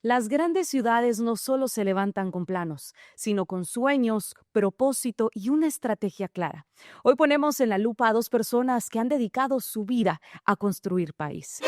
Las grandes ciudades no solo se levantan con planos, sino con sueños, propósito y una estrategia clara. Hoy ponemos en la lupa a dos personas que han dedicado su vida a construir país.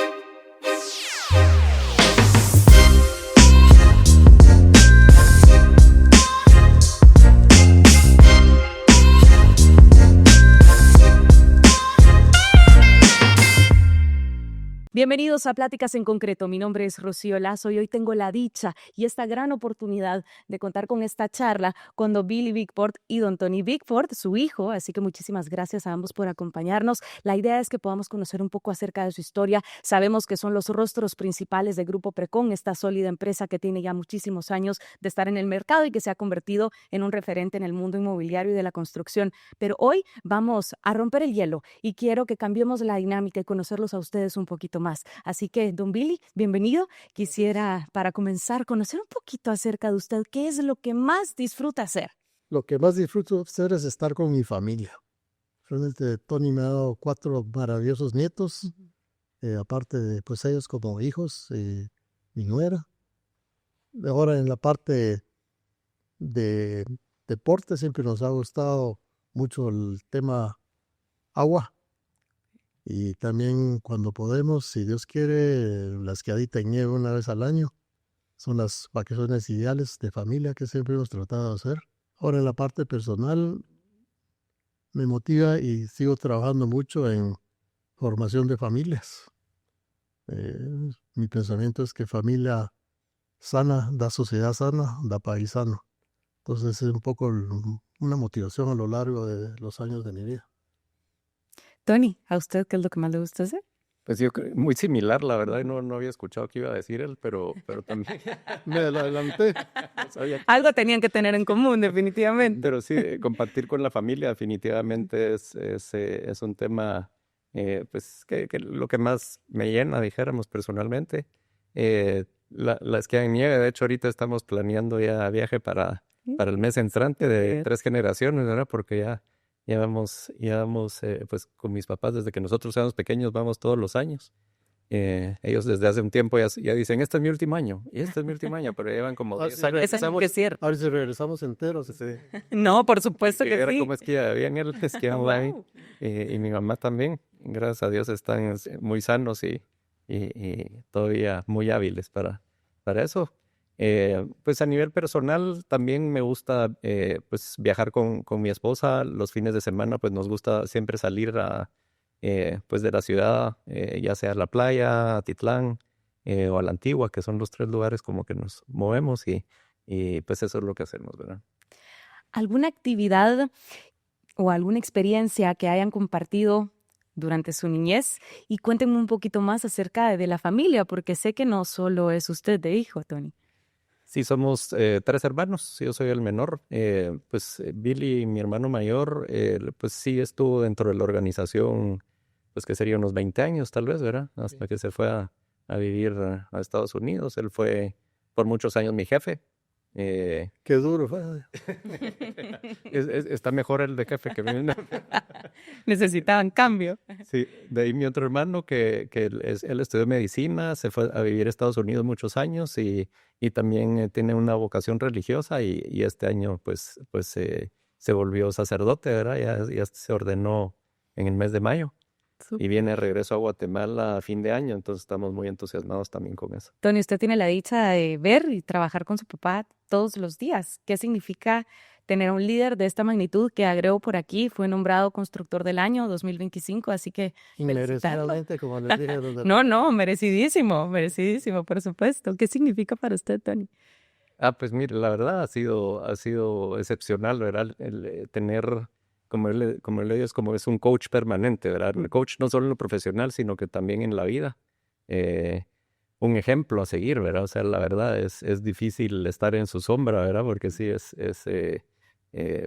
Bienvenidos a Pláticas en Concreto. Mi nombre es Rocío Lazo y hoy tengo la dicha y esta gran oportunidad de contar con esta charla con don Billy Bickford y don Tony Bickford, su hijo. Así que muchísimas gracias a ambos por acompañarnos. La idea es que podamos conocer un poco acerca de su historia. Sabemos que son los rostros principales de Grupo Precon, esta sólida empresa que tiene ya muchísimos años de estar en el mercado y que se ha convertido en un referente en el mundo inmobiliario y de la construcción. Pero hoy vamos a romper el hielo y quiero que cambiemos la dinámica y conocerlos a ustedes un poquito más. Así que, don Billy, bienvenido. Quisiera, para comenzar, conocer un poquito acerca de usted. ¿Qué es lo que más disfruta hacer? Lo que más disfruto hacer es estar con mi familia. Realmente Tony me ha dado 4 maravillosos nietos, aparte de pues ellos como hijos, mi nuera. Ahora en la parte de deporte siempre nos ha gustado mucho el tema agua. Y también cuando podemos, si Dios quiere, la esquiadita en nieve una vez al año. Son las vacaciones ideales de familia que siempre hemos tratado de hacer. Ahora en la parte personal me motiva y sigo trabajando mucho en formación de familias. Mi pensamiento es que familia sana da sociedad sana, da país sano. Entonces es un poco una motivación a lo largo de los años de mi vida. Tony, ¿a usted qué es lo que más le gusta hacer? Pues yo creo muy similar, la verdad, y no había escuchado qué iba a decir él, pero también Me adelanté. no sabía. Algo tenían que tener en común, definitivamente. Pero sí, compartir con la familia definitivamente es un tema, pues, que lo que más me llena, dijéramos, personalmente. La esquía en nieve, de hecho, ahorita estamos planeando ya viaje para el mes entrante de 3 generaciones, ¿verdad? Porque ya vamos, pues, con mis papás, desde que nosotros éramos pequeños, vamos todos los años. Ellos desde hace un tiempo ya dicen, este es mi último año, y este es mi último año, pero llevan como 10 años. Eso es que es cierto. A ver si regresamos enteros. No, por supuesto que Era sí. como esquía, bien él esquiaba ahí, Wow. y mi mamá también, gracias a Dios están muy sanos y todavía muy hábiles para eso. Pues a nivel personal también me gusta pues viajar con mi esposa los fines de semana, pues nos gusta siempre salir pues de la ciudad, ya sea a la playa, a Titlán o a la Antigua, que son los 3 lugares como que nos movemos y pues eso es lo que hacemos, ¿verdad? ¿Alguna actividad o alguna experiencia que hayan compartido durante su niñez? Y cuéntenme un poquito más acerca de la familia, porque sé que no solo es usted de hijo, Tony. Sí, somos 3 hermanos, yo soy el menor, pues Billy, mi hermano mayor, pues sí estuvo dentro de la organización, pues que sería unos 20 años tal vez, ¿verdad? Hasta que se fue a vivir a Estados Unidos, él fue por muchos años mi jefe. Qué duro fue. Está mejor el de jefe que mi. Necesitaban cambio. Sí, de ahí mi otro hermano que él estudió medicina, se fue a vivir a Estados Unidos muchos años y también tiene una vocación religiosa y este año pues se volvió sacerdote, ¿verdad? Ya se ordenó en el mes de mayo y viene de regreso a Guatemala a fin de año, entonces estamos muy entusiasmados también con eso. Tony, usted tiene la dicha de ver y trabajar con su papá todos los días. ¿Qué significa tener un líder de esta magnitud que agrego por aquí? Fue nombrado Constructor del Año 2025, así que Inmerecidamente, como les dije. No, merecidísimo, por supuesto. ¿Qué significa para usted, Tony? Pues mire, la verdad ha sido excepcional, ¿verdad? El tener, como le digo, es un coach permanente, ¿verdad? El coach no solo en lo profesional, sino que también en la vida. Un ejemplo a seguir, ¿verdad? O sea, la verdad es difícil estar en su sombra, ¿verdad? Porque sí es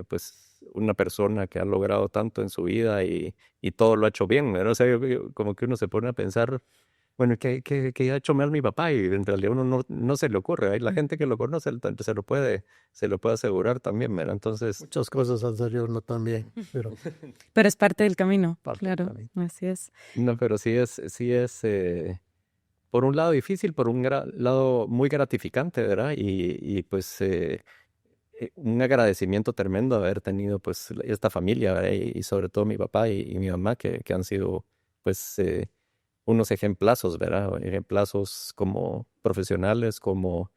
pues una persona que ha logrado tanto en su vida y todo lo ha hecho bien, ¿verdad? O sea, como que uno se pone a pensar, bueno, ¿qué ha hecho mal mi papá? Y en realidad uno no se le ocurre. Hay la gente que lo conoce, se lo puede asegurar también, ¿verdad? Entonces, Muchas cosas han salido no tan bien, pero Pero es parte del camino, parte del claro, camino. así es. no, pero sí es por un lado difícil, por un lado muy gratificante, ¿verdad? Y pues un agradecimiento tremendo de haber tenido pues esta familia, ¿verdad? Y sobre todo mi papá y mi mamá que han sido pues unos ejemplazos, ¿verdad? Ejemplazos como profesionales, como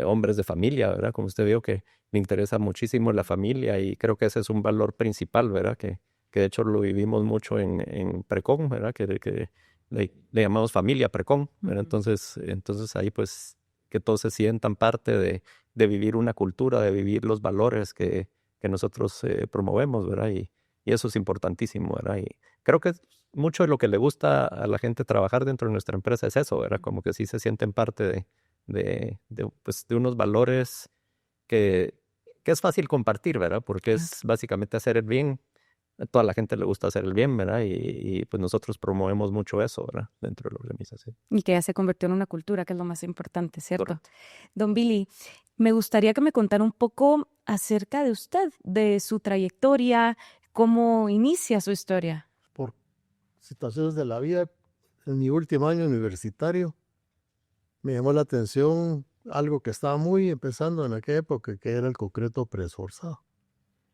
hombres de familia, ¿verdad? Como usted vio que le interesa muchísimo la familia y creo que ese es un valor principal, ¿verdad? Que de hecho lo vivimos mucho en Precon, ¿verdad? Que le llamamos familia Precon, ¿verdad? Entonces ahí pues que todos se sientan parte de vivir una cultura, de vivir los valores que nosotros promovemos, ¿verdad? Y eso es importantísimo, ¿verdad? Y creo que mucho de lo que le gusta a la gente trabajar dentro de nuestra empresa es eso, ¿verdad? Como que sí se sienten parte pues, de unos valores que, que es fácil compartir, ¿verdad? Porque Claro. es básicamente hacer el bien. A toda la gente le gusta hacer el bien, ¿verdad? Pues nosotros promovemos mucho eso, ¿verdad? Dentro de la organización. Y que ya se convirtió en una cultura, que es lo más importante, ¿cierto? Correcto. Don Billy, me gustaría que me contara un poco acerca de usted, de su trayectoria, cómo inicia su historia. Por situaciones de la vida, en mi último año universitario, me llamó la atención algo que estaba muy empezando en aquella época, que era el concreto preesforzado.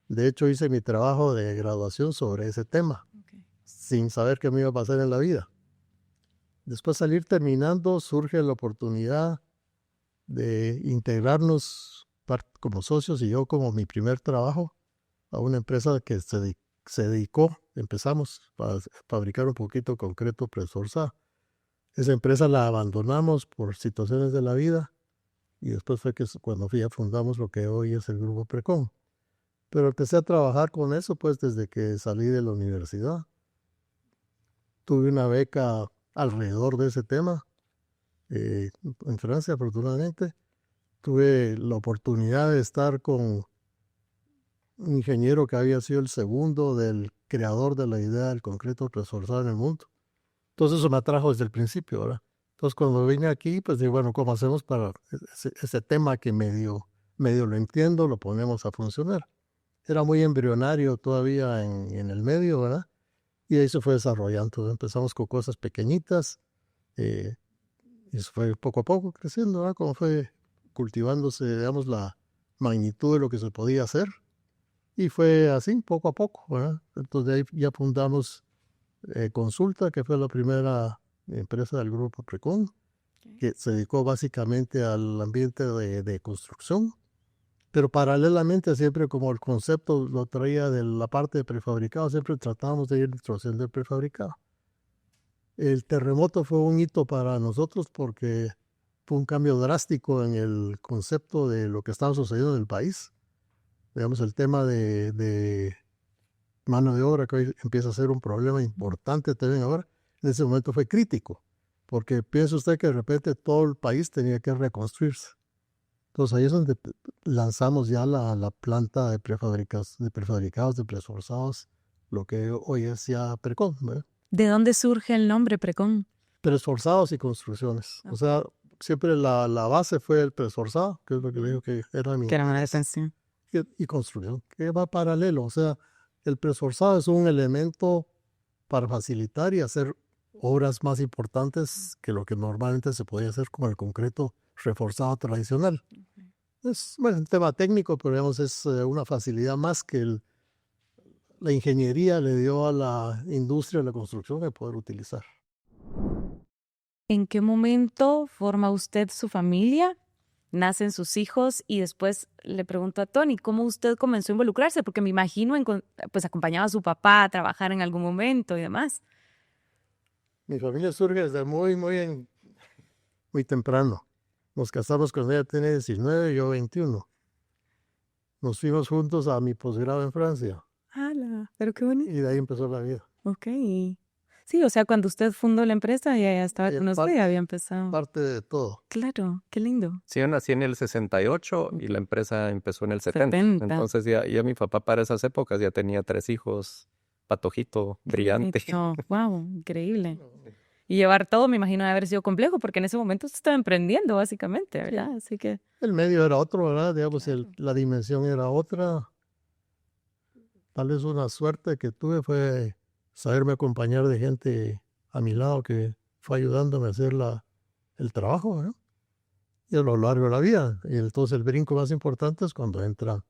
De hecho, hice mi trabajo de graduación sobre ese tema, sin saber qué me iba a pasar en la vida. Después de salir terminando, surge la oportunidad de integrarnos como socios y yo como mi primer trabajo a una empresa que se dedicó, empezamos a fabricar un poquito concreto preesforzado. Esa empresa la abandonamos por situaciones de la vida y después fue que cuando ya fundamos lo que hoy es el Grupo Precon. Pero empecé a trabajar con eso pues desde que salí de la universidad. Tuve una beca alrededor de ese tema en Francia, afortunadamente. Tuve la oportunidad de estar con un ingeniero que había sido el segundo del creador de la idea del concreto preesforzado en el mundo. Entonces eso me atrajo desde el principio, ¿verdad? Entonces cuando vine aquí, pues dije, bueno, ¿cómo hacemos para ese tema que medio lo entiendo, lo ponemos a funcionar? Era muy embrionario todavía en el medio, ¿verdad? Y ahí se fue desarrollando. Entonces empezamos con cosas pequeñitas y eso fue poco a poco creciendo, ¿verdad? Como fue cultivándose, digamos, la magnitud de lo que se podía hacer. Y fue así, poco a poco, ¿verdad? Entonces de ahí ya fundamos Consulta, que fue la primera empresa del grupo Precon, que se dedicó básicamente al ambiente de construcción. Pero paralelamente, siempre como el concepto lo traía de la parte de prefabricado, siempre tratábamos de ir introduciendo el prefabricado. El terremoto fue un hito para nosotros porque fue un cambio drástico en el concepto de lo que estaba sucediendo en el país. Digamos, el tema de mano de obra, que hoy empieza a ser un problema importante también ahora, en ese momento fue crítico, porque piensa usted que de repente todo el país tenía que reconstruirse. Entonces ahí es donde lanzamos ya la planta de prefabricados, de preesforzados, lo que hoy es ya Precon, ¿verdad? ¿De dónde surge el nombre Precon? Preesforzados y construcciones. O sea, siempre la base fue el preesforzado, que es lo que le digo que era mi... Que era una detención. Y construcción, que va paralelo. O sea, el preesforzado es un elemento para facilitar y hacer obras más importantes que lo que normalmente se podía hacer con el concreto reforzado tradicional. Es bueno, un tema técnico, pero digamos, es una facilidad más que la ingeniería le dio a la industria de la construcción de poder utilizar. ¿En qué momento forma usted su familia? Nacen sus hijos y después le pregunto a Tony, ¿cómo usted comenzó a involucrarse? Porque me imagino, pues acompañaba a su papá a trabajar en algún momento y demás. Mi familia surge desde muy temprano. Nos casamos cuando ella tenía 19 y yo 21. Nos fuimos juntos a mi posgrado en Francia ¡Hala! Pero qué bonito. y de ahí empezó la vida. Ok. Sí, o sea, cuando usted fundó la empresa ya estaba con usted, ya había empezado. Parte de todo. Claro, qué lindo. Sí, yo nací en el 68 y la empresa empezó en el 70. 70. Entonces ya mi papá para esas épocas ya tenía 3 hijos, patojito, brillante. Wow, increíble. Y llevar todo, me imagino, debe haber sido complejo, porque en ese momento usted estaba emprendiendo, básicamente, ¿verdad? Así que... El medio era otro, ¿verdad? Digamos, Claro. la dimensión era otra. Tal vez una suerte que tuve fue saberme acompañar de gente a mi lado que fue ayudándome a hacer el trabajo, ¿no? Y a lo largo de la vida. Y entonces el brinco más importante es cuando entra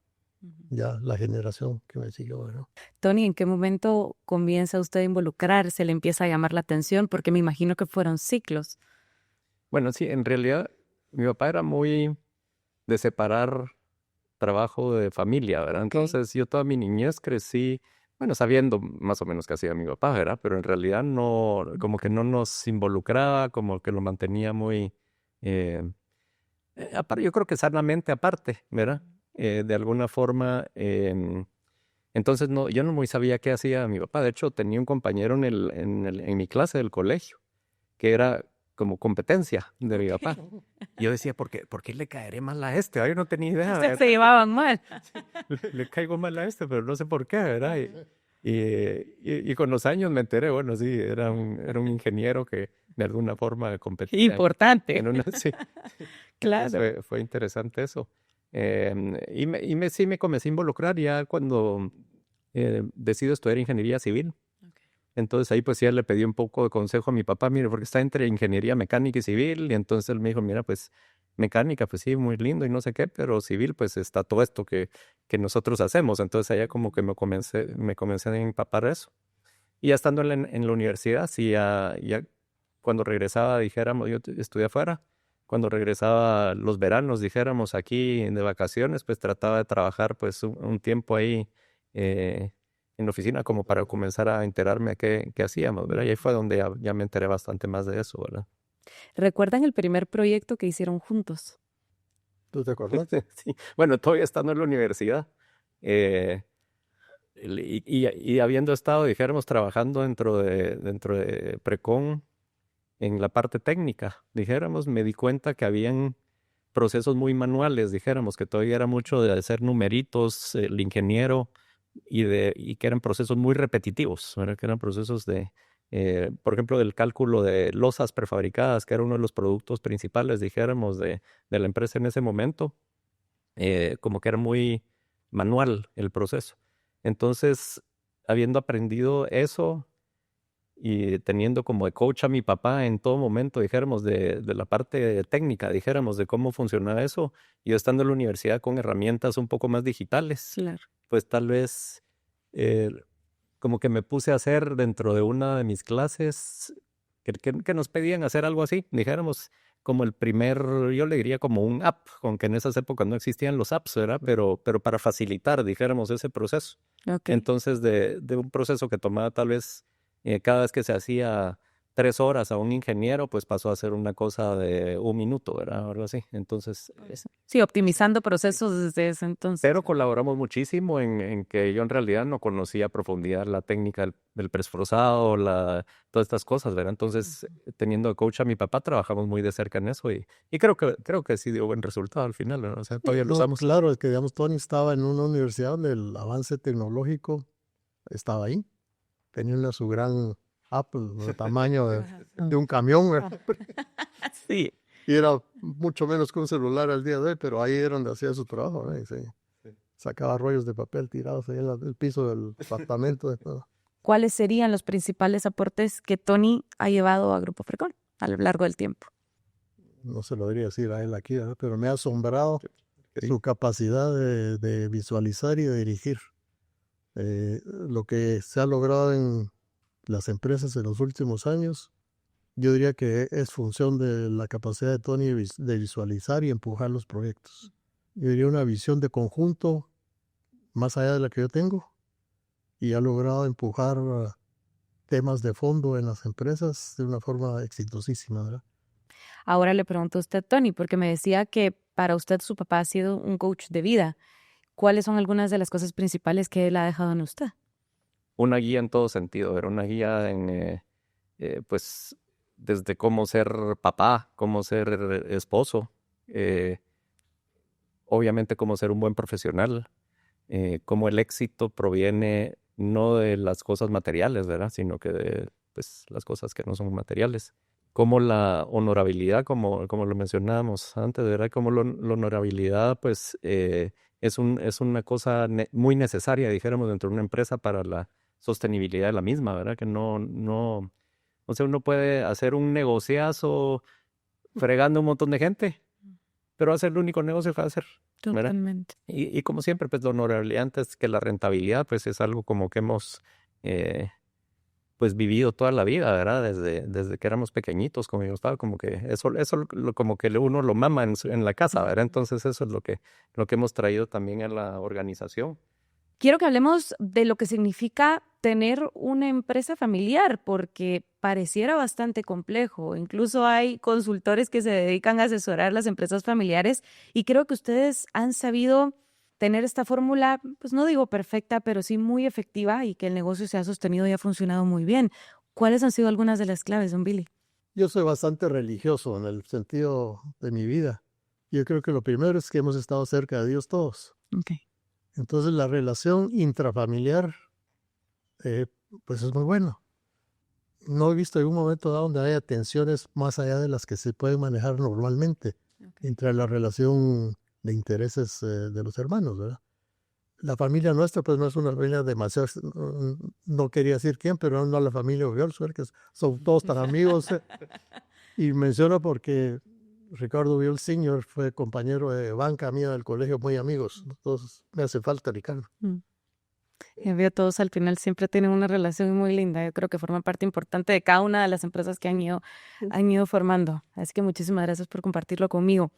ya la generación que me siguió, ¿no? Tony, ¿en qué momento comienza usted a involucrarse, le empieza a llamar la atención? Porque me imagino que fueron ciclos. Bueno, sí, en realidad mi papá era muy de separar trabajo de familia, ¿verdad? Entonces yo toda mi niñez crecí, bueno, sabiendo más o menos qué hacía mi papá, ¿verdad? Pero en realidad no, como que no nos involucraba, como que lo mantenía muy, yo creo que sanamente aparte, ¿verdad? De alguna forma, entonces no, yo no muy sabía qué hacía mi papá. De hecho, tenía un compañero en mi clase del colegio que era como competencia de mi papá. Y yo decía, ¿por qué le caeré mal a este? Ay, yo no tenía idea. Ustedes se llevaban mal. Le caigo mal a este, pero no sé por qué, ¿verdad? Y con los años me enteré, bueno, sí, era un ingeniero que de alguna forma competía. Importante. Sí. Claro. Fue interesante eso. Sí me comencé a involucrar ya cuando decido estudiar ingeniería civil. Entonces ahí pues ya le pedí un poco de consejo a mi papá, mire, porque está entre ingeniería mecánica y civil, y entonces él me dijo, mira, pues mecánica, pues sí, muy lindo y no sé qué, pero civil, pues está todo esto que nosotros hacemos. Entonces allá como que me comencé a empapar eso. Y ya estando en la universidad, sí, ya cuando regresaba, dijéramos, yo estudié afuera, cuando regresaba los veranos, dijéramos, aquí de vacaciones, pues trataba de trabajar pues un tiempo ahí en la oficina como para comenzar a enterarme a qué hacíamos, ¿verdad? Y ahí fue donde ya me enteré bastante más de eso, ¿verdad? ¿Recuerdan el primer proyecto que hicieron juntos? ¿Tú te acuerdas? Sí. Bueno, todavía estando en la universidad eh, y habiendo estado, dijéramos, trabajando dentro de Precon en la parte técnica, dijéramos, me di cuenta que habían procesos muy manuales, dijéramos, que todavía era mucho de hacer numeritos, el ingeniero, y que eran procesos muy repetitivos, ¿verdad? Que eran procesos por ejemplo, del cálculo de losas prefabricadas, que era uno de los productos principales, dijéramos, de la empresa en ese momento, como que era muy manual el proceso. Entonces, habiendo aprendido eso y teniendo como de coach a mi papá en todo momento, dijéramos, de la parte técnica, dijéramos, de cómo funcionaba eso, y yo estando en la universidad con herramientas un poco más digitales, Claro. pues tal vez como que me puse a hacer dentro de una de mis clases que nos pedían hacer algo así, dijéramos, como el primer, yo le diría como un app, aunque en esas épocas no existían los apps, ¿verdad? Pero para facilitar, dijéramos, ese proceso. Ok. Entonces, de un proceso que tomaba tal vez cada vez que se hacía 3 horas a un ingeniero, pues pasó a ser una cosa de 1 minuto, ¿verdad? O algo así. Entonces, Sí, optimizando procesos desde ese entonces. pero colaboramos muchísimo en que yo en realidad no conocía a profundidad la técnica del presforzado, todas estas cosas, ¿verdad? Entonces, teniendo de coach a mi papá, trabajamos muy de cerca en eso y creo que sí dio buen resultado al final, ¿no? O sea, todavía lo No, usamos. claro, es que digamos, Tony estaba en una universidad donde el avance tecnológico estaba ahí. Tenía su gran Apple, del tamaño de un camión, ¿verdad? Sí. Y era mucho menos que un celular al día de hoy, pero ahí era donde hacía su trabajo, ¿no? Y sacaba rollos de papel tirados ahí en el piso del apartamento. De todo. ¿Cuáles serían los principales aportes que Tony ha llevado a Grupo Precon a lo largo del tiempo? No se lo debería decir a él aquí, ¿verdad? Pero me ha asombrado Sí. su capacidad de visualizar y de dirigir. Lo que se ha logrado en las empresas en los últimos años, yo diría que es función de la capacidad de Tony de visualizar y empujar los proyectos. Yo diría una visión de conjunto más allá de la que yo tengo y ha logrado empujar temas de fondo en las empresas de una forma exitosísima, ¿verdad? Ahora le pregunto a usted, Tony, porque me decía que para usted su papá ha sido un coach de vida. ¿Cuáles son algunas de las cosas principales que él ha dejado en usted? Una guía en todo sentido, era una guía pues, desde cómo ser papá, cómo ser esposo, obviamente cómo ser un buen profesional, cómo el éxito proviene no de las cosas materiales, ¿verdad? Sino que de pues, las cosas que no son materiales. Como la honorabilidad, como lo mencionábamos antes, ¿verdad? Como la honorabilidad, pues, es una cosa muy necesaria, dijéramos, dentro de una empresa para la sostenibilidad de la misma, ¿verdad? Que no, o sea, uno puede hacer un negociazo fregando un montón de gente, pero va a ser el único negocio que va a hacer, ¿verdad? Totalmente. Y como siempre, pues lo honorable antes que la rentabilidad, pues es algo como que hemos pues vivido toda la vida, ¿verdad? Desde que éramos pequeñitos, como yo estaba, como que eso como que uno lo mama en la casa, ¿verdad? Entonces eso es lo que hemos traído también a la organización. Quiero que hablemos de lo que significa tener una empresa familiar, porque pareciera bastante complejo. Incluso hay consultores que se dedican a asesorar las empresas familiares y creo que ustedes han sabido tener esta fórmula, pues no digo perfecta, pero sí muy efectiva y que el negocio se ha sostenido y ha funcionado muy bien. ¿Cuáles han sido algunas de las claves, don Billy? Yo soy bastante religioso en el sentido de mi vida. Yo creo que lo primero es que hemos estado cerca de Dios todos. Okay. Entonces la relación intrafamiliar pues es muy buena. No he visto en un momento dado donde haya tensiones más allá de las que se pueden manejar normalmente entre la relación de intereses de los hermanos, ¿verdad? La familia nuestra pues no es una familia demasiado, no quería decir quién, pero no la familia Viol, que son todos tan amigos. Y menciono porque Ricardo Viol Sr. fue compañero de banca mía del colegio, muy amigos. Entonces me hace falta Ricardo. Veo todos al final siempre tienen una relación muy linda. Yo creo que forman parte importante de cada una de las empresas que han ido formando. Así que muchísimas gracias por compartirlo conmigo.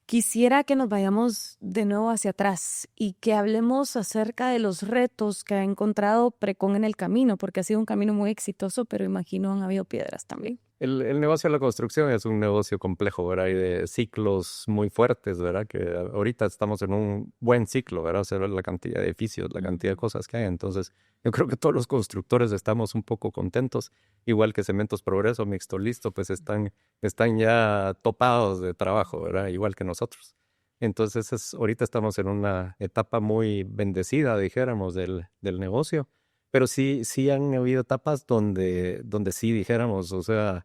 Quisiera que nos vayamos de nuevo hacia atrás y que hablemos acerca de los retos que ha encontrado Precon en el camino, porque ha sido un camino muy exitoso, pero imagino han habido piedras también. El negocio de la construcción es un negocio complejo, ¿verdad? Hay de ciclos muy fuertes, ¿verdad? Que ahorita estamos en un buen ciclo, ¿verdad? O sea, la cantidad de edificios, la cantidad de cosas que hay. Entonces, yo creo que todos los constructores estamos un poco contentos, igual que Cementos Progreso, Mixto Listo, pues están ya topados de trabajo, ¿verdad? Igual que nosotros. Entonces, ahorita estamos en una etapa muy bendecida, dijéramos, del negocio. Pero sí han habido etapas donde sí dijéramos, o sea,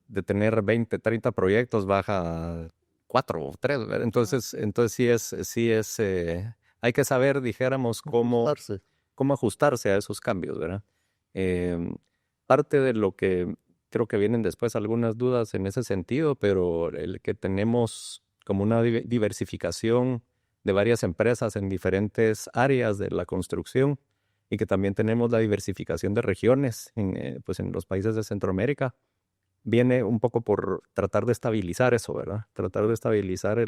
de tener 20, 30 proyectos baja a 4 o 3, ¿verdad? Entonces sí es, hay que saber, dijéramos, cómo ajustarse a esos cambios, ¿verdad? Parte de lo que creo que vienen después algunas dudas en ese sentido, pero el que tenemos como una diversificación de varias empresas en diferentes áreas de la construcción, y que también tenemos la diversificación de regiones pues en los países de Centroamérica, viene un poco por tratar de estabilizar eso, ¿verdad? Tratar de estabilizar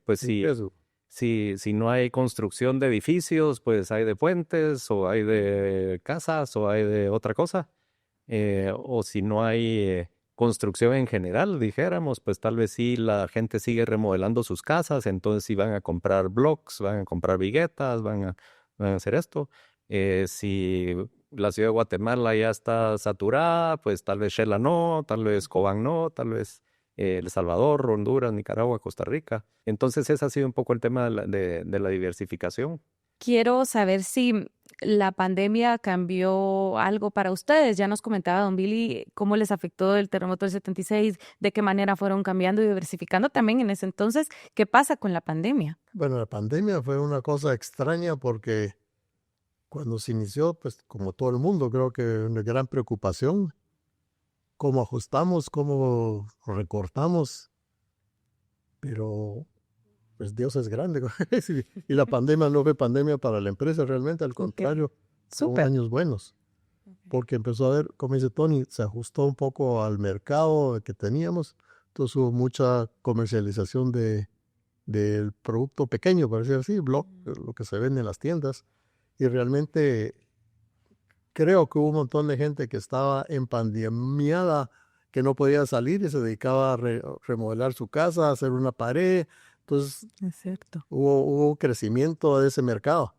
pues si no hay construcción de edificios, pues hay de puentes, o hay de casas, o hay de otra cosa, o si no hay construcción en general, dijéramos, pues tal vez sí la gente sigue remodelando sus casas, entonces sí van a comprar blocks, van a comprar viguetas, van a hacer esto. Si la ciudad de Guatemala ya está saturada, pues tal vez Shela no, tal vez Cobán no, tal vez El Salvador, Honduras, Nicaragua, Costa Rica. Entonces ese ha sido un poco el tema de la diversificación. Quiero saber si la pandemia cambió algo para ustedes. Ya nos comentaba don Billy cómo les afectó el terremoto del 76, de qué manera fueron cambiando y diversificando también en ese entonces. ¿Qué pasa con la pandemia? Bueno, la pandemia fue una cosa extraña porque cuando se inició, pues como todo el mundo, creo que una gran preocupación. Cómo ajustamos, cómo recortamos, pero pues Dios es grande. Y la pandemia no fue pandemia para la empresa realmente, al contrario, son años buenos. Porque empezó a ver, como dice Tony, se ajustó un poco al mercado que teníamos, entonces hubo mucha comercialización del producto pequeño, por decir así, block, lo que se vende en las tiendas, y realmente creo que hubo un montón de gente que estaba empandemiada, que no podía salir y se dedicaba a remodelar su casa, a hacer una pared. Entonces, es cierto. Hubo un crecimiento de ese mercado.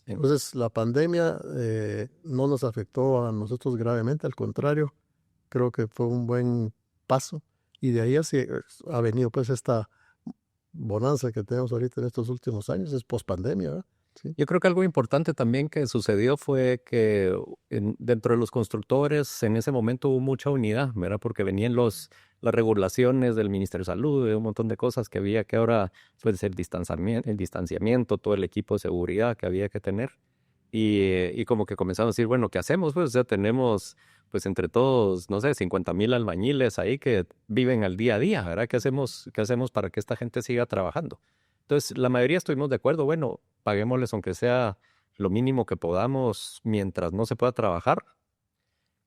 Entonces, la pandemia no nos afectó a nosotros gravemente, al contrario, creo que fue un buen paso. Y de ahí así ha venido pues esta bonanza que tenemos ahorita en estos últimos años, es post-pandemia, ¿verdad? Sí. Yo creo que algo importante también que sucedió fue que dentro de los constructores en ese momento hubo mucha unidad, ¿verdad? Porque venían las regulaciones del Ministerio de Salud, de un montón de cosas que había que ahora, pues el distanciamiento, todo el equipo de seguridad que había que tener. Y como que comenzamos a decir, bueno, ¿qué hacemos? Pues ya tenemos pues entre todos, no sé, 50,000 albañiles ahí que viven al día a día, ¿verdad? ¿Qué hacemos para que esta gente siga trabajando? Entonces, la mayoría estuvimos de acuerdo, bueno, paguémosles aunque sea lo mínimo que podamos mientras no se pueda trabajar.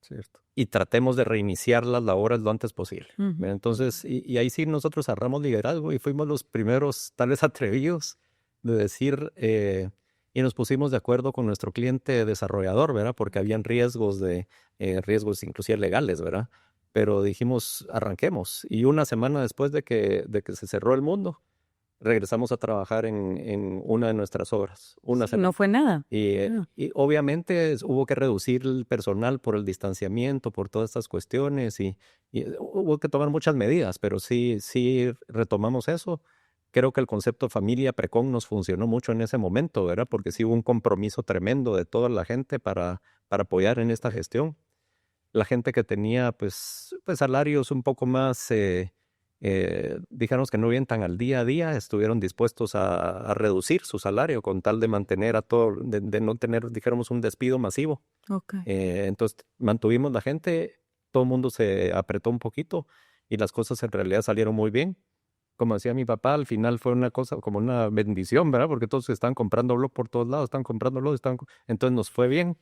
Cierto. Y tratemos de reiniciar las labores lo antes posible. Ujú. Entonces, y ahí sí nosotros agarramos liderazgo y fuimos los primeros, tal vez atrevidos, de decir, y nos pusimos de acuerdo con nuestro cliente desarrollador, ¿verdad? Porque habían riesgos inclusive legales, ¿verdad? Pero dijimos, arranquemos. Y una semana después de que se cerró el mundo, regresamos a trabajar en una de nuestras obras. Una Sí, semana. no fue nada. Y obviamente hubo que reducir el personal por el distanciamiento, por todas estas cuestiones y hubo que tomar muchas medidas, pero sí retomamos eso. Creo que el concepto familia Precon nos funcionó mucho en ese momento, ¿verdad? Porque sí hubo un compromiso tremendo de toda la gente para apoyar en esta gestión. La gente que tenía pues salarios un poco más, digamos que no bien tan al día a día, estuvieron dispuestos a reducir su salario con tal de mantener a todo, de no tener, dijéramos, un despido masivo. Ok. Entonces mantuvimos la gente, todo el mundo se apretó un poquito y las cosas en realidad salieron muy bien. Como decía mi papá, al final fue una cosa como una bendición, ¿verdad? Porque todos estaban comprando blog por todos lados, estaban comprando blog, entonces nos fue bien.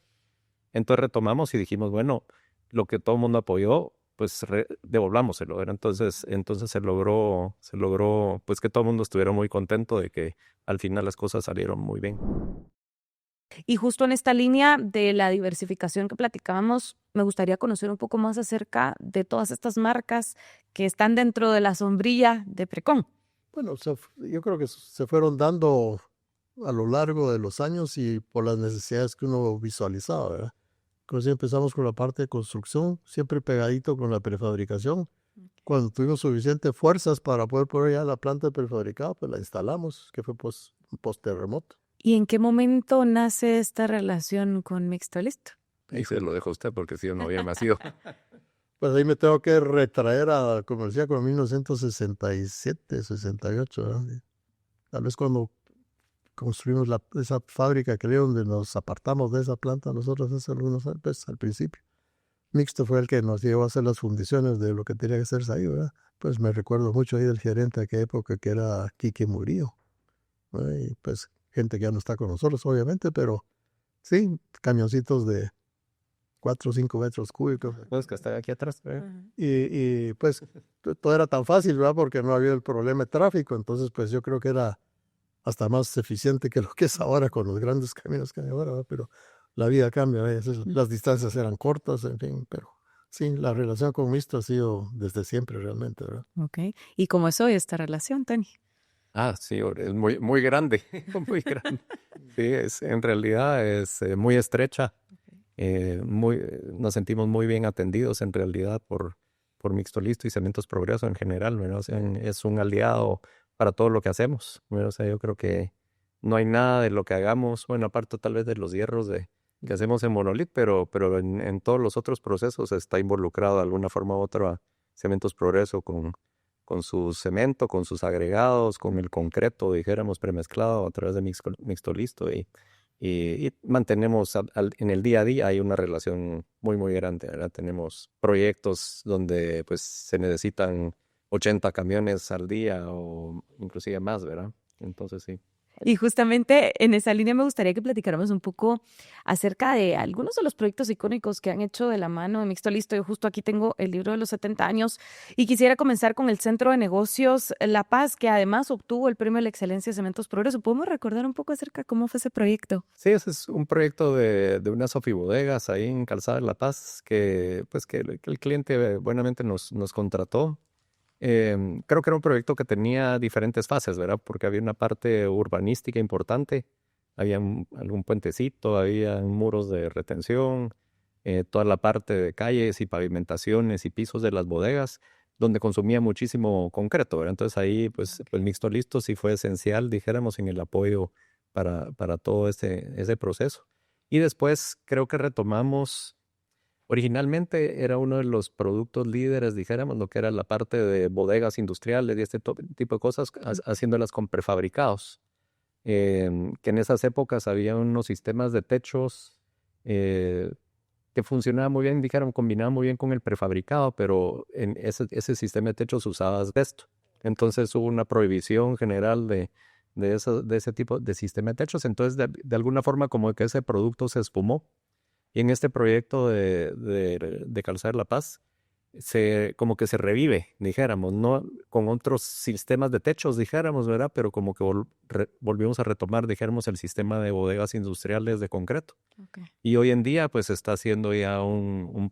Entonces retomamos y dijimos, bueno, lo que todo el mundo apoyó, pues devolvámoselo, ¿verdad? Entonces se logró, pues que todo el mundo estuviera muy contento de que al final las cosas salieron muy bien. Y justo en esta línea de la diversificación que platicábamos, me gustaría conocer un poco más acerca de todas estas marcas que están dentro de la sombrilla de Precon. Bueno, yo creo que se fueron dando a lo largo de los años y por las necesidades que uno visualizaba, ¿verdad? Como si empezamos con la parte de construcción, siempre pegadito con la prefabricación. Cuando tuvimos suficientes fuerzas para poder poner ya la planta de prefabricado, pues la instalamos, que fue post-terremoto. ¿Y en qué momento nace esta relación con Mixto Listo? Ahí se lo dejo a usted porque si yo no había nacido. Pues ahí me tengo que retraer a, como decía, con 1967, 68, ¿verdad? Tal vez cuando construimos esa fábrica, creo, donde nos apartamos de esa planta nosotros hace algunos años, pues al principio. Mixto fue el que nos llevó a hacer las fundiciones de lo que tenía que hacerse ahí, ¿verdad? Pues me recuerdo mucho ahí del gerente de aquella época que era Quique Murillo, ¿verdad? Y pues gente que ya no está con nosotros, obviamente, pero sí, camioncitos de 4 o 5 metros cúbicos. Pues que está aquí atrás, ¿verdad? Y pues todo era tan fácil, ¿verdad? Porque no había el problema de tráfico, entonces pues yo creo que era hasta más eficiente que lo que es ahora con los grandes caminos que hay ahora, ¿verdad? Pero la vida cambia, a veces las distancias eran cortas, en fin, pero sí, la relación con Mixto ha sido desde siempre realmente, ¿verdad? Ok. ¿Y cómo es hoy esta relación, Tony? Sí, es muy, muy grande, muy grande. Sí, en realidad es muy estrecha. Nos sentimos muy bien atendidos en realidad por Mixto Listo y Cementos Progreso en general, ¿verdad? O sea, es un aliado para todo lo que hacemos, ¿verdad? O sea, yo creo que no hay nada de lo que hagamos, bueno, aparte tal vez de los hierros que hacemos en Monolith, pero en todos los otros procesos está involucrado de alguna forma u otra Cementos Progreso con su cemento, con sus agregados, con el concreto, dijéramos, premezclado a través de Mixto Listo y mantenemos en el día a día hay una relación muy, muy grande, ¿verdad? Tenemos proyectos donde pues se necesitan 80 camiones al día o inclusive más, ¿verdad? Entonces sí. Y justamente en esa línea me gustaría que platicáramos un poco acerca de algunos de los proyectos icónicos que han hecho de la mano de Mixto Listo. Yo justo aquí tengo el libro de los 70 años y quisiera comenzar con el Centro de Negocios La Paz, que además obtuvo el Premio a la Excelencia de Cementos Progreso. ¿Podemos recordar un poco acerca de cómo fue ese proyecto? Sí, ese es un proyecto de unas sofibodegas ahí en Calzada de La Paz que el cliente buenamente nos contrató. Creo que era un proyecto que tenía diferentes fases, ¿verdad? Porque había una parte urbanística importante, había algún puentecito, había muros de retención, toda la parte de calles y pavimentaciones y pisos de las bodegas, donde consumía muchísimo concreto, ¿verdad? Entonces ahí, pues, el Mixto Listo sí fue esencial, dijéramos, en el apoyo para todo ese proceso. Y después creo que retomamos. Originalmente era uno de los productos líderes, dijéramos, lo que era la parte de bodegas industriales y este tipo de cosas, haciéndolas con prefabricados. Que en esas épocas había unos sistemas de techos que funcionaba muy bien, dijeron, combinaba muy bien con el prefabricado, pero en ese sistema de techos usaba asbesto. Entonces hubo una prohibición general de ese tipo de sistema de techos. Entonces, de alguna forma, como que ese producto se espumó. Y en este proyecto de Calzada de La Paz, como que se revive, dijéramos, no con otros sistemas de techos, dijéramos, ¿verdad? Pero como que volvimos a retomar, dijéramos, el sistema de bodegas industriales de concreto. Okay. Y hoy en día, pues, está haciendo ya un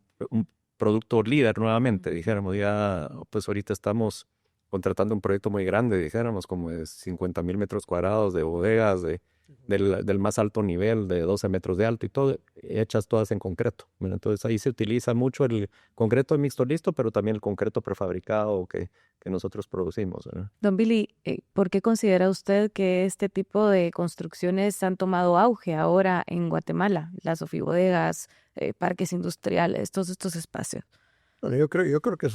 producto líder nuevamente, dijéramos. Ya, pues, ahorita estamos contratando un proyecto muy grande, dijéramos, como de 50,000 metros cuadrados de bodegas, del más alto nivel, de 12 metros de alto y todo, hechas todas en concreto. Bueno, entonces ahí se utiliza mucho el concreto mixto listo, pero también el concreto prefabricado que nosotros producimos, ¿verdad? Don Billy, ¿por qué considera usted que este tipo de construcciones han tomado auge ahora en Guatemala? Las ofibodegas, parques industriales, todos estos espacios. Bueno, yo creo que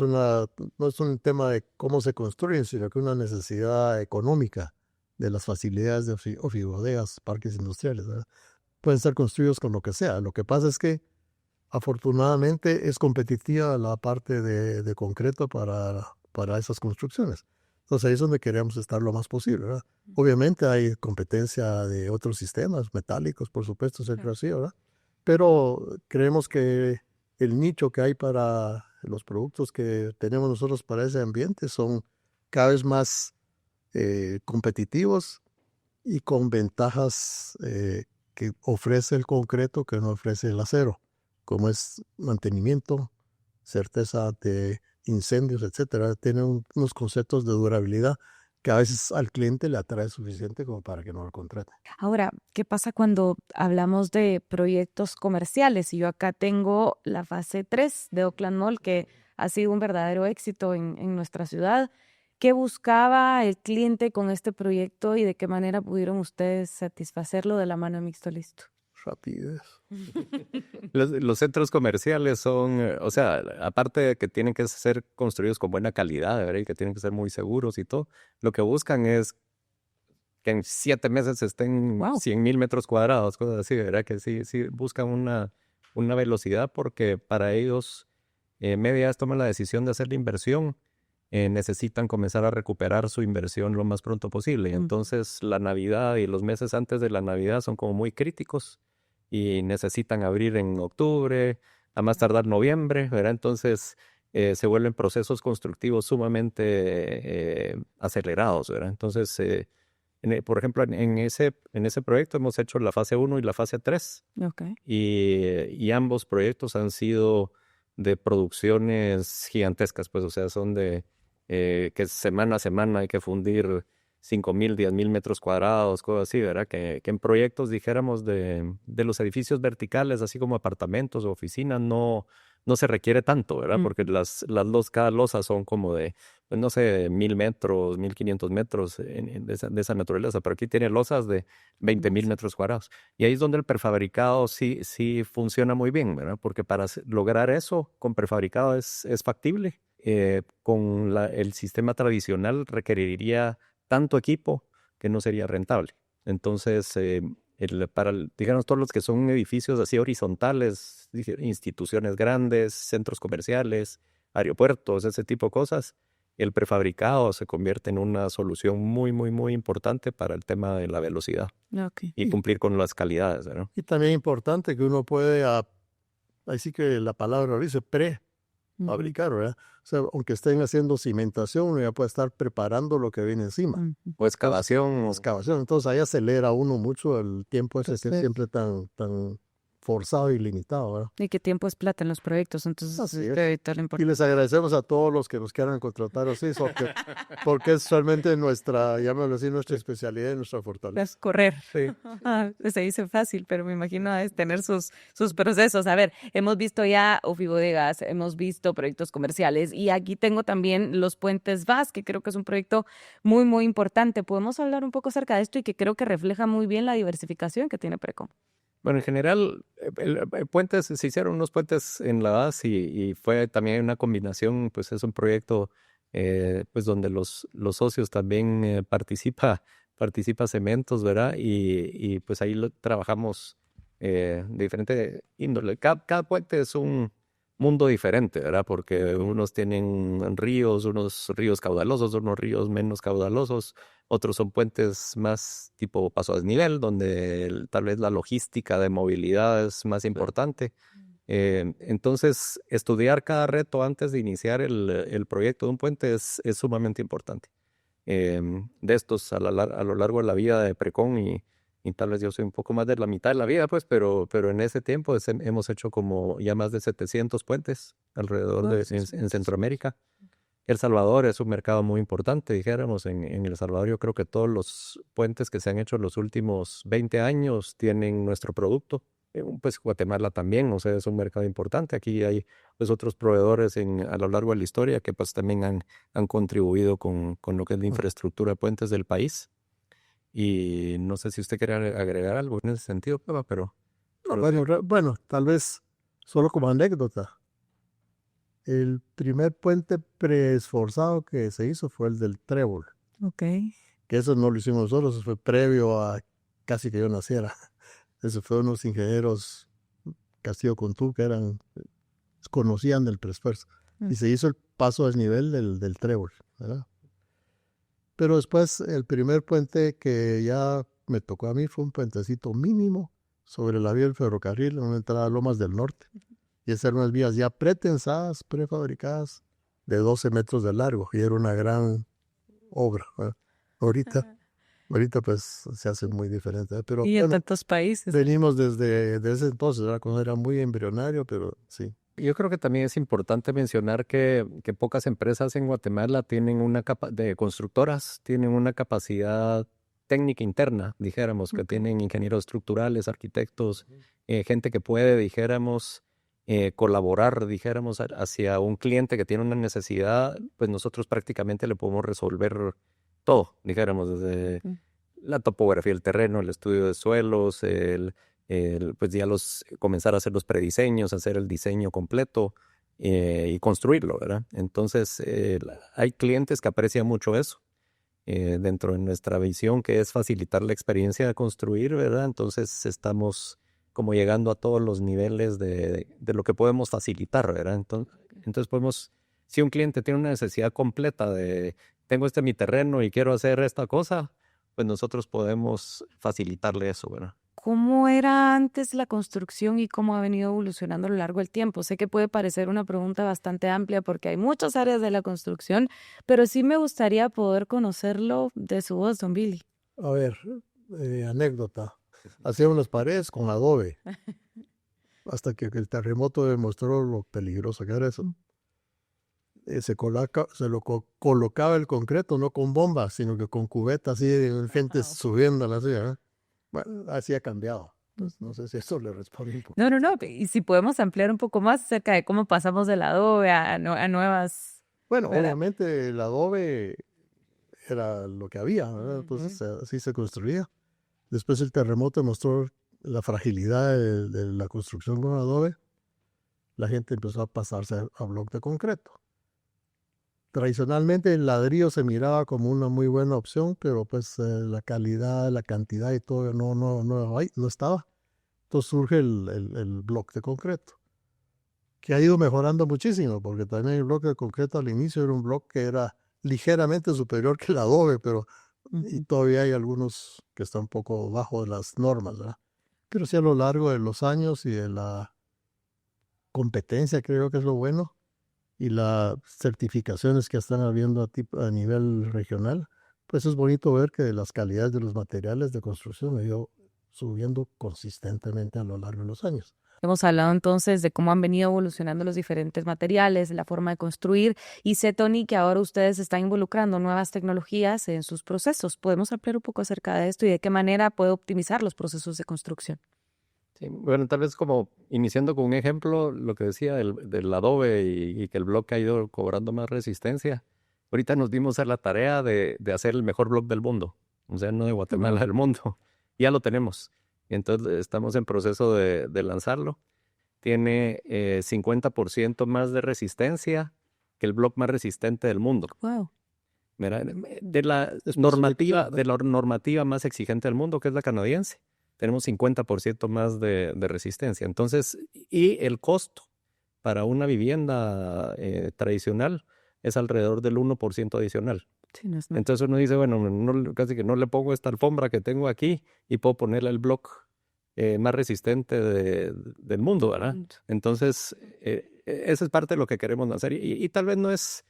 no es un tema de cómo se construyen, sino que una necesidad económica de las facilidades de ofibodegas, parques industriales, ¿verdad? Pueden ser construidos con lo que sea. Lo que pasa es que afortunadamente es competitiva la parte de concreto para esas construcciones. Entonces ahí es donde queremos estar lo más posible, ¿verdad? Obviamente hay competencia de otros sistemas metálicos, por supuesto, siempre así, ¿verdad? Pero creemos que el nicho que hay para los productos que tenemos nosotros para ese ambiente son cada vez más competitivos y con ventajas que ofrece el concreto que no ofrece el acero, como es mantenimiento, certeza de incendios, etcétera. Tienen unos conceptos de durabilidad que a veces al cliente le atrae suficiente como para que no lo contrate. Ahora, ¿qué pasa cuando hablamos de proyectos comerciales? Y yo acá tengo la fase 3 de Oakland Mall, que ha sido un verdadero éxito en nuestra ciudad. ¿Qué buscaba el cliente con este proyecto y de qué manera pudieron ustedes satisfacerlo de la mano de Mixto Listo? Rapidez. Los centros comerciales son, o sea, aparte de que tienen que ser construidos con buena calidad, ¿verdad? Y que tienen que ser muy seguros y todo, lo que buscan es que en 7 meses estén 100,000 metros cuadrados, cosas así, ¿verdad? Que sí buscan una velocidad porque para ellos, media vez toman la decisión de hacer la inversión, necesitan comenzar a recuperar su inversión lo más pronto posible. Entonces, la Navidad y los meses antes de la Navidad son como muy críticos y necesitan abrir en octubre, a más tardar noviembre, ¿verdad? Entonces, se vuelven procesos constructivos sumamente acelerados, ¿verdad? Entonces, por ejemplo, en ese proyecto hemos hecho la fase 1 y la fase 3. Okay. Y ambos proyectos han sido de producciones gigantescas, pues, o sea, son de que semana a semana hay que fundir 5,000, 10,000 metros cuadrados, cosas así, ¿verdad? Que en proyectos, dijéramos, de los edificios verticales, así como apartamentos o oficinas, no se requiere tanto, ¿verdad? Porque cada losa son como de, pues, no sé, 1,000 metros, 1,500 metros de esa naturaleza, pero aquí tiene losas de 20,000 metros cuadrados. Y ahí es donde el prefabricado sí funciona muy bien, ¿verdad? Porque para lograr eso con prefabricado es factible. Con el sistema tradicional requeriría tanto equipo que no sería rentable. Entonces, digamos, todos los que son edificios así horizontales, instituciones grandes, centros comerciales, aeropuertos, ese tipo de cosas, el prefabricado se convierte en una solución muy, muy, muy importante para el tema de la velocidad y cumplir con las calidades, ¿no? Y también importante que uno puede, así que la palabra lo dice, fabricar, ¿verdad? O sea, aunque estén haciendo cimentación, uno ya puede estar preparando lo que viene encima. O excavación. Entonces ahí acelera uno mucho el tiempo ese que es siempre tan forzado y limitado, ¿verdad? Y que tiempo es plata en los proyectos, entonces debe evitar la Y importancia. les agradecemos a todos los que nos quieran contratar así, porque es realmente llamémoslo así, nuestra especialidad y nuestra fortaleza. Es correr. Sí. Se dice fácil, pero me imagino es tener sus procesos. A ver, hemos visto ya ofibodegas, hemos visto proyectos comerciales y aquí tengo también los Puentes VAS, que creo que es un proyecto muy, muy importante. ¿Podemos hablar un poco acerca de esto y que creo que refleja muy bien la diversificación que tiene Precom? Bueno, en general, puentes, se hicieron unos puentes en la base y fue también una combinación, pues es un proyecto pues donde los socios también participa Cementos, ¿verdad? Y pues ahí trabajamos de diferente índole. Cada puente es un mundo diferente, ¿verdad? Porque unos tienen ríos, unos ríos caudalosos, unos ríos menos caudalosos, otros son puentes más tipo paso a desnivel, donde tal vez la logística de movilidad es más importante. Entonces, estudiar cada reto antes de iniciar el proyecto de un puente es sumamente importante. De estos a lo largo de la vida de Precon y tal vez yo soy un poco más de la mitad de la vida, pues, pero en ese tiempo hemos hecho como ya más de 700 puentes alrededor en Centroamérica. El Salvador es un mercado muy importante, dijéramos. En El Salvador yo creo que todos los puentes que se han hecho en los últimos 20 años tienen nuestro producto. Pues Guatemala también, o sea, es un mercado importante. Aquí hay pues otros proveedores a lo largo de la historia que pues también han contribuido con lo que es la infraestructura de puentes del país. Y no sé si usted quiere agregar algo en ese sentido, Peba, pero... Bueno, tal vez solo como anécdota. El primer puente preesforzado que se hizo fue el del Trébol. Ok. Que eso no lo hicimos nosotros, eso fue previo a casi que yo naciera. Eso fue unos ingenieros Castillo Contú que conocían del preesfuerzo. Y se hizo el paso a desnivel del Trébol, ¿verdad? Pero después el primer puente que ya me tocó a mí fue un puentecito mínimo sobre la vía del ferrocarril en una entrada a Lomas del Norte. Y esas eran unas vías ya pretensadas, prefabricadas, de 12 metros de largo. Y era una gran obra, ¿verdad? Ahorita pues se hace muy diferente, ¿verdad? Pero Y en tantos países. venimos desde ese entonces, ¿verdad? Cuando era muy embrionario, pero sí. Yo creo que también es importante mencionar que pocas empresas en Guatemala tienen de constructoras, tienen una capacidad técnica interna, dijéramos, que tienen ingenieros estructurales, arquitectos, gente que puede, dijéramos, colaborar, dijéramos, hacia un cliente que tiene una necesidad, pues nosotros prácticamente le podemos resolver todo, dijéramos, desde la topografía del terreno, el estudio de suelos, pues ya comenzar a hacer los prediseños, hacer el diseño completo y construirlo, ¿verdad? Entonces, hay clientes que aprecian mucho eso dentro de nuestra visión, que es facilitar la experiencia de construir, ¿verdad? Entonces, estamos como llegando a todos los niveles de lo que podemos facilitar, ¿verdad? Entonces podemos, si un cliente tiene una necesidad completa de, tengo mi terreno y quiero hacer esta cosa, pues nosotros podemos facilitarle eso, ¿verdad? ¿Cómo era antes la construcción y cómo ha venido evolucionando a lo largo del tiempo? Sé que puede parecer una pregunta bastante amplia porque hay muchas áreas de la construcción, pero sí me gustaría poder conocerlo de su voz, don Billy. A ver, anécdota. Hacíamos las paredes con adobe, hasta que el terremoto demostró lo peligroso que era eso. Se colocaba el concreto, no con bombas, sino que con cubetas así, gente subiéndola así, ¿verdad? Bueno, así ha cambiado. Entonces, no sé si eso le responde un poco. No. Y si podemos ampliar un poco más acerca de cómo pasamos del adobe a nuevas... Bueno, ¿verdad? obviamente el adobe era lo que había, ¿verdad? Entonces así se construía. Después el terremoto mostró la fragilidad de la construcción con adobe. La gente empezó a pasarse a bloque de concreto. Tradicionalmente el ladrillo se miraba como una muy buena opción, pero pues la calidad, la cantidad y todo no estaba. Entonces surge el bloque de concreto, que ha ido mejorando muchísimo, porque también el bloque de concreto al inicio era un bloque que era ligeramente superior que el adobe, pero y todavía hay algunos que están un poco bajo de las normas, ¿verdad? Pero sí a lo largo de los años y de la competencia, creo que es lo bueno, y las certificaciones que están habiendo a nivel regional, pues es bonito ver que las calidades de los materiales de construcción han ido subiendo consistentemente a lo largo de los años. Hemos hablado entonces de cómo han venido evolucionando los diferentes materiales, la forma de construir, y sé, Tony, que ahora ustedes están involucrando nuevas tecnologías en sus procesos. ¿Podemos hablar un poco acerca de esto y de qué manera puede optimizar los procesos de construcción? Sí, bueno, tal vez como iniciando con un ejemplo, lo que decía del adobe y que el bloque ha ido cobrando más resistencia. Ahorita nos dimos a la tarea de hacer el mejor bloque del mundo, o sea, no de Guatemala, del mundo. Ya lo tenemos. Y entonces estamos en proceso de lanzarlo. Tiene 50% más de resistencia que el bloque más resistente del mundo. Wow. Mira, de la normativa más exigente del mundo, que es la canadiense. tenemos 50% más de resistencia. Entonces, y el costo para una vivienda tradicional es alrededor del 1% adicional. Sí, no es nada. Entonces uno dice, bueno, casi que no le pongo esta alfombra que tengo aquí y puedo ponerle el block más resistente del mundo, ¿verdad? Entonces, esa es parte de lo que queremos hacer. Y tal vez no es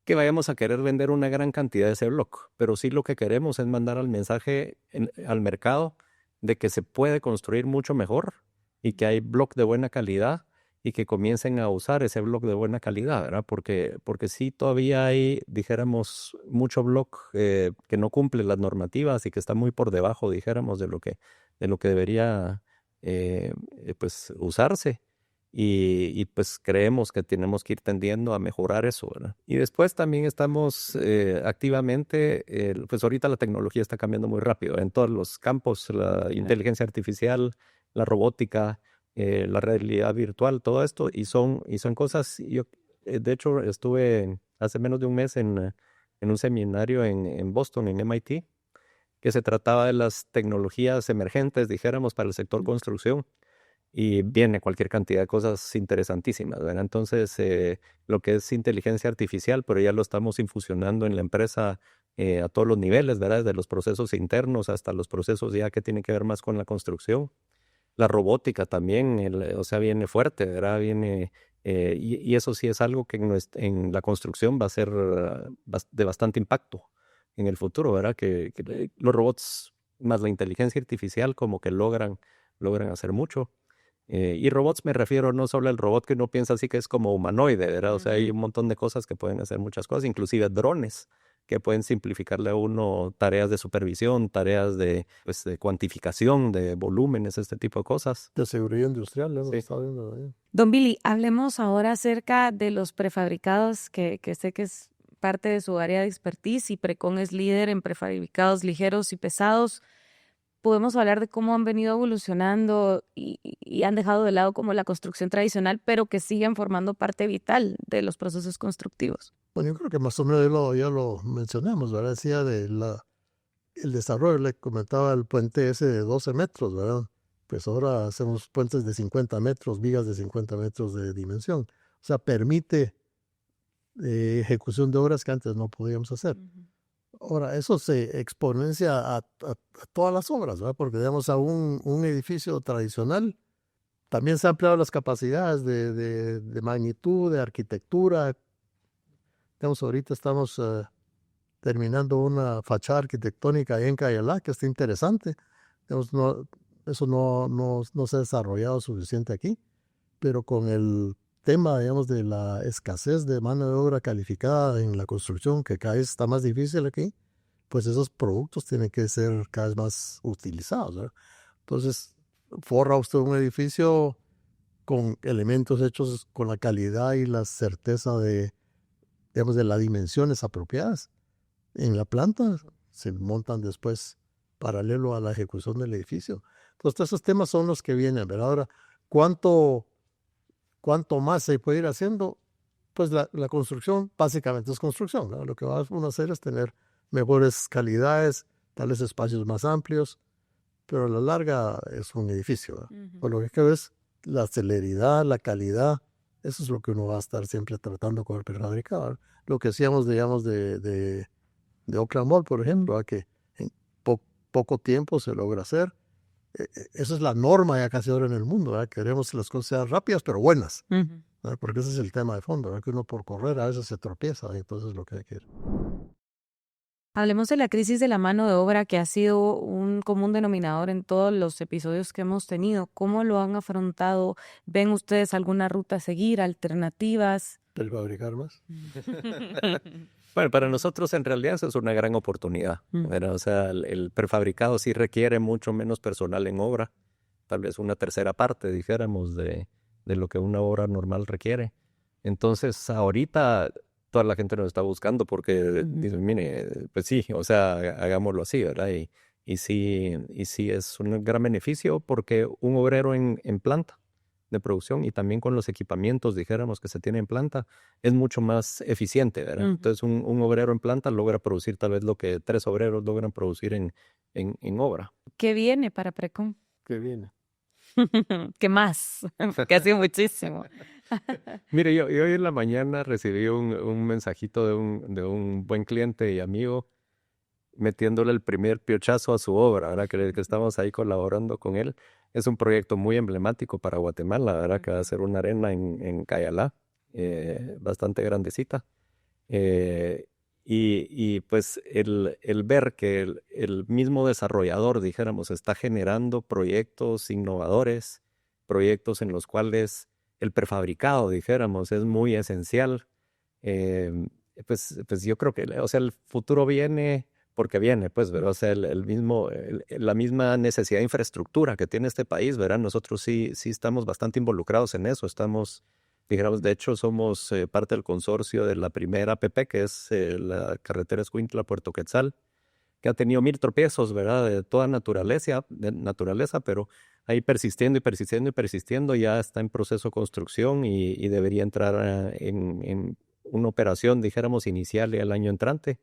que vayamos a querer vender una gran cantidad de ese block, pero sí lo que queremos es mandar el mensaje al mercado de que se puede construir mucho mejor y que hay block de buena calidad y que comiencen a usar ese block de buena calidad, ¿verdad? Porque sí todavía hay, dijéramos, mucho block que no cumple las normativas y que está muy por debajo, dijéramos, de lo que debería pues usarse. Y pues creemos que tenemos que ir tendiendo a mejorar eso, ¿verdad? Y después también estamos activamente, pues ahorita la tecnología está cambiando muy rápido en todos los campos, la inteligencia artificial, la robótica, la realidad virtual, todo esto, y son cosas, de hecho estuve hace menos de un mes en un seminario en Boston, en MIT, que se trataba de las tecnologías emergentes, dijéramos, para el sector construcción. Y viene cualquier cantidad de cosas interesantísimas, ¿verdad? Entonces, lo que es inteligencia artificial, pero ya lo estamos infusionando en la empresa a todos los niveles, ¿verdad? Desde los procesos internos hasta los procesos ya que tienen que ver más con la construcción. La robótica también, o sea, viene fuerte, ¿verdad? Viene, y eso sí es algo que en la construcción va a ser de bastante impacto en el futuro, ¿verdad? Que los robots más la inteligencia artificial como que logran hacer mucho. Y robots me refiero no solo al robot que uno piensa así que es como humanoide, ¿verdad? O sea, hay un montón de cosas que pueden hacer muchas cosas, inclusive drones que pueden simplificarle a uno tareas de supervisión, tareas de cuantificación de volúmenes, este tipo de cosas. De seguridad industrial, lo hemos Sí. estado viendo ahí. Don Billy, hablemos ahora acerca de los prefabricados, que sé que es parte de su área de expertise y Precon es líder en prefabricados ligeros y pesados. Podemos hablar de cómo han venido evolucionando y han dejado de lado como la construcción tradicional, pero que siguen formando parte vital de los procesos constructivos. Bueno, yo creo que más o menos ya lo mencionamos, ¿verdad? Decía el desarrollo, le comentaba el puente ese de 12 metros, ¿verdad? Pues ahora hacemos puentes de 50 metros, vigas de 50 metros de dimensión. O sea, permite ejecución de obras que antes no podíamos hacer. Ahora, eso se exponencia a todas las obras, ¿verdad? Porque, digamos, a un edificio tradicional también se han ampliado las capacidades de magnitud, de arquitectura. Digamos, ahorita estamos terminando una fachada arquitectónica ahí en Cayalá, que está interesante. Digamos, eso no se ha desarrollado suficiente aquí, pero con el tema, digamos, de la escasez de mano de obra calificada en la construcción, que cada vez está más difícil aquí, pues esos productos tienen que ser cada vez más utilizados, ¿verdad? Entonces, forra usted un edificio con elementos hechos con la calidad y la certeza digamos, de las dimensiones apropiadas. En la planta se montan después paralelo a la ejecución del edificio. Entonces, todos esos temas son los que vienen, ¿verdad? Ahora, ¿cuánto más se puede ir haciendo? Pues la construcción básicamente es construcción, ¿no? Lo que va uno a hacer es tener mejores calidades, tales espacios más amplios, pero a la larga es un edificio, ¿verdad? Por lo que creo es la celeridad, la calidad, eso es lo que uno va a estar siempre tratando con el prefabricado, ¿verdad? Lo que hacíamos, digamos, de Oakland Mall, por ejemplo, que en poco tiempo se logra hacer. Esa es la norma ya casi ahora en el mundo, ¿verdad? Queremos que las cosas sean rápidas, pero buenas, ¿verdad? Porque ese es el tema de fondo, ¿verdad? Que uno por correr a veces se tropieza, y entonces es lo que hay que ir. Hablemos de la crisis de la mano de obra, que ha sido un común denominador en todos los episodios que hemos tenido. ¿Cómo lo han afrontado? ¿Ven ustedes alguna ruta a seguir, alternativas? ¿Prefabricar más? Bueno, para nosotros en realidad eso es una gran oportunidad, ¿verdad? O sea, el prefabricado sí requiere mucho menos personal en obra, tal vez una tercera parte, dijéramos, de lo que una obra normal requiere. Entonces, ahorita toda la gente nos está buscando porque dicen, mire, pues sí, o sea, hagámoslo así, ¿verdad? Y sí es un gran beneficio porque un obrero en planta de producción y también con los equipamientos, dijéramos, que se tiene en planta, es mucho más eficiente, ¿verdad? Entonces, un obrero en planta logra producir tal vez lo que 3 obreros logran producir en en obra. ¿Qué viene para Precon? Que viene. ¿Qué más? Que ha sido muchísimo. Mire, yo hoy en la mañana recibí un mensajito de un buen cliente y amigo metiéndole el primer piochazo a su obra, ¿verdad? Que estamos ahí colaborando con él. Es un proyecto muy emblemático para Guatemala, ¿verdad? Que va a ser una arena en Cayalá, bastante grandecita. Y pues el ver que el mismo desarrollador, dijéramos, está generando proyectos innovadores, proyectos en los cuales el prefabricado, dijéramos, es muy esencial. Pues yo creo que, o sea, el futuro viene porque viene, pues, ¿verdad? O sea, la misma necesidad de infraestructura que tiene este país, ¿verdad? Nosotros sí estamos bastante involucrados en eso. Dijéramos, de hecho, somos parte del consorcio de la primera APP, que es la carretera Escuintla-Puerto Quetzal, que ha tenido 1000 tropiezos, ¿verdad? De toda naturaleza, pero ahí persistiendo y persistiendo y persistiendo, ya está en proceso de construcción y debería entrar en una operación, dijéramos, inicial el año entrante.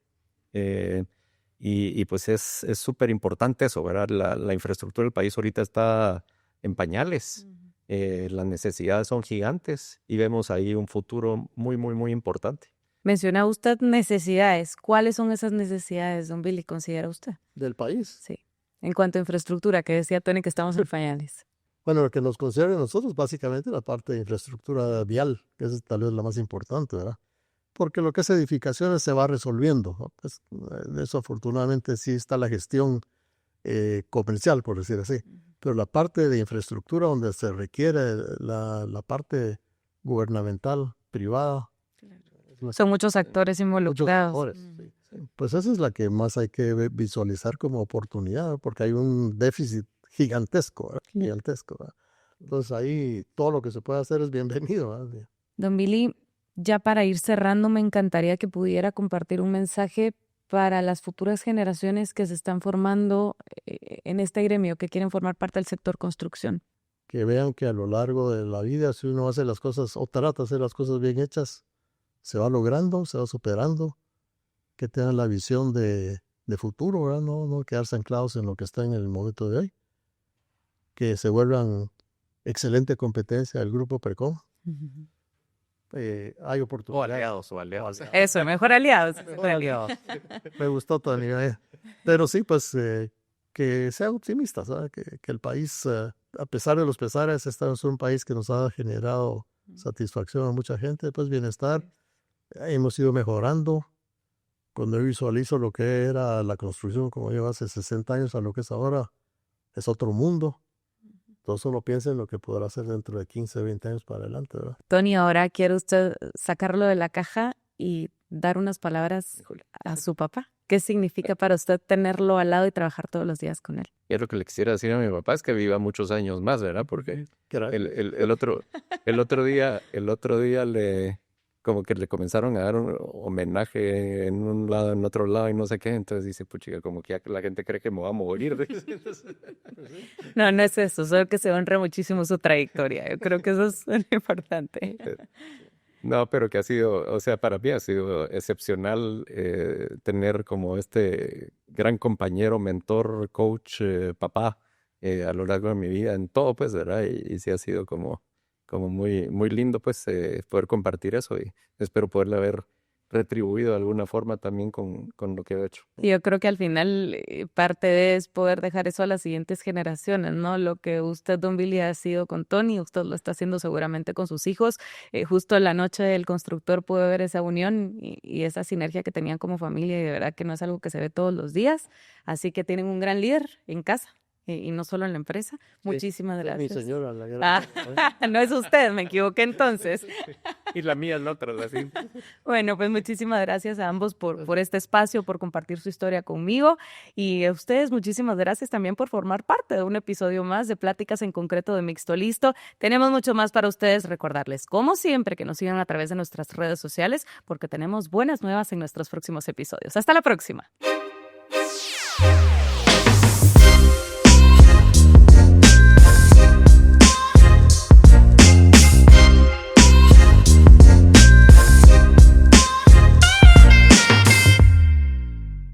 Y pues es súper importante eso, ¿verdad? La infraestructura del país ahorita está en pañales. Las necesidades son gigantes y vemos ahí un futuro muy, muy, muy importante. Menciona usted necesidades. ¿Cuáles son esas necesidades, don Billy, considera usted? ¿Del país? Sí. En cuanto a infraestructura, que decía Tony que estamos en pañales. Bueno, lo que nos concierne a nosotros, básicamente, la parte de infraestructura vial, que es tal vez la más importante, ¿verdad? Porque lo que es edificaciones se va resolviendo, ¿no? Pues, eso afortunadamente sí está la gestión comercial, por decir así. Pero la parte de infraestructura donde se requiere la parte gubernamental, privada. Son muchos actores involucrados. Muchos actores, sí. Pues esa es la que más hay que visualizar como oportunidad, porque hay un déficit gigantesco, ¿verdad? Gigantesco, ¿verdad? Entonces ahí todo lo que se puede hacer es bienvenido, ¿verdad? Don Billy, ya para ir cerrando, me encantaría que pudiera compartir un mensaje para las futuras generaciones que se están formando en este gremio, que quieren formar parte del sector construcción. Que vean que a lo largo de la vida, si uno hace las cosas o trata de hacer las cosas bien hechas, se va logrando, se va superando, que tengan la visión de futuro, ¿verdad? No quedarse anclados en lo que está en el momento de hoy, que se vuelvan excelente competencia del grupo Precon. Hay oportunidades. O aliados. Eso, mejor aliados. Me gustó, Tony. Pero sí, pues que sean optimistas, ¿sabes? Que el país, a pesar de los pesares, es un país que nos ha generado satisfacción a mucha gente, pues bienestar. Hemos ido mejorando. Cuando yo visualizo lo que era la construcción, como yo hace 60 años a lo que es ahora, es otro mundo. Entonces solo piensa en lo que podrá hacer dentro de 15, 20 años para adelante, ¿verdad? Tony, ahora quiere usted sacarlo de la caja y dar unas palabras a su papá. ¿Qué significa para usted tenerlo al lado y trabajar todos los días con él? Y lo que le quisiera decir a mi papá es que viva muchos años más, ¿verdad? Porque el otro día como que le comenzaron a dar un homenaje en un lado, en otro lado y no sé qué. Entonces dice, puchica, como que ya la gente cree que me va a morir. No es eso, solo que se honra muchísimo su trayectoria. Yo creo que eso es lo importante. No, pero que ha sido, o sea, para mí ha sido excepcional tener como este gran compañero, mentor, coach, papá a lo largo de mi vida en todo, pues, ¿verdad? Y sí ha sido como muy, muy lindo, pues, poder compartir eso y espero poderle haber retribuido de alguna forma también con lo que he hecho. Yo creo que al final parte de es poder dejar eso a las siguientes generaciones, ¿no? Lo que usted, don Billy, ha sido con Tony, usted lo está haciendo seguramente con sus hijos. Justo en la noche del constructor pude ver esa unión y esa sinergia que tenían como familia y de verdad que no es algo que se ve todos los días. Así que tienen un gran líder en casa. Y no solo en la empresa. Muchísimas gracias. Mi señora, la gran... No es usted, me equivoqué entonces. Y la mía es la otra, así. Bueno, pues muchísimas gracias a ambos por este espacio, por compartir su historia conmigo. Y a ustedes, muchísimas gracias también por formar parte de un episodio más de Pláticas en Concreto de Mixto Listo. Tenemos mucho más para ustedes. Recordarles, como siempre, que nos sigan a través de nuestras redes sociales, porque tenemos buenas nuevas en nuestros próximos episodios. Hasta la próxima.